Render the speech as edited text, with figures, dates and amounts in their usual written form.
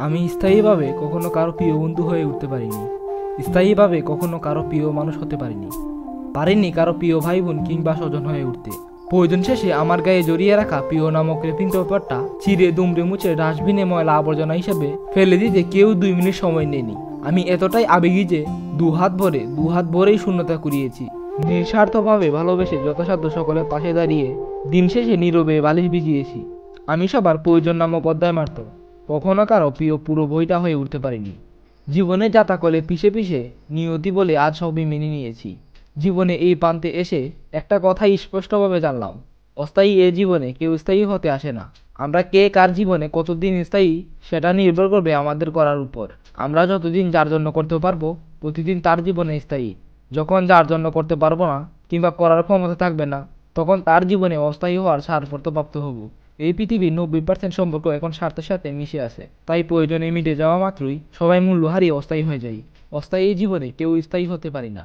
আমি স্থায়ীভাবে কখনো কারো প্রিয় বন্ধু হয়ে উঠতে পারিনি। স্থায়ীভাবে কখনো কারো প্রিয় মানুষ হতে পারিনি কারো প্রিয় ভাই বোন কিংবা স্বজন হয়ে উঠতে। প্রয়োজন শেষে আমার গায়ে জড়িয়ে রাখা প্রিয় নামক রেপিং পেপারটা চিরে দুমড়ে মুছে ডাস্টবিনে ময়লা আবর্জনা হিসেবে ফেলে দিতে কেউ 2 মিনিট সময় নেয়নি। আমি এতটাই আবেগী যে দু হাত ভরেই শূন্যতা কুড়িয়েছি। নিঃস্বার্থভাবে ভালোবেসে যথাসাধ্য সকলের পাশে দাঁড়িয়ে দিন শেষে নীরবে বালিশ ভিজিয়েছি। আমি সবার প্রয়োজন নামক অধ্যায় মাত্র, কখনো কারো প্রিয় পুরো বইটা হয়ে উঠতে পারিনি। জীবনে যাতাকলে পিছে পিছে নিয়তি বলে আজ সবই মেনে নিয়েছি। জীবনে এই প্রান্তে এসে একটা কথাই স্পষ্টভাবে জানলাম, অস্থায়ী এ জীবনে কেউ স্থায়ী হতে আসে না। আমরা কে কার জীবনে কতদিন স্থায়ী সেটা নির্ভর করবে আমাদের করার উপর। আমরা যতদিন যার জন্য করতে পারবো প্রতিদিন তার জীবনে স্থায়ী। যখন যার জন্য করতে পারবো না কিংবা করার ক্ষমতা থাকবে না, তখন তার জীবনে অস্থায়ী হওয়ার ছাড়পত্র প্রাপ্ত হব। এই পৃথিবীর 90% সম্পর্ক এখন স্বার্থের সাথে মিশে আছে, তাই প্রয়োজনে মিটে যাওয়া মাত্রই সবাই মূল্য হারিয়ে অস্থায়ী হয়ে যায়। অস্থায়ী জীবনে কেউ স্থায়ী হতে পারে না।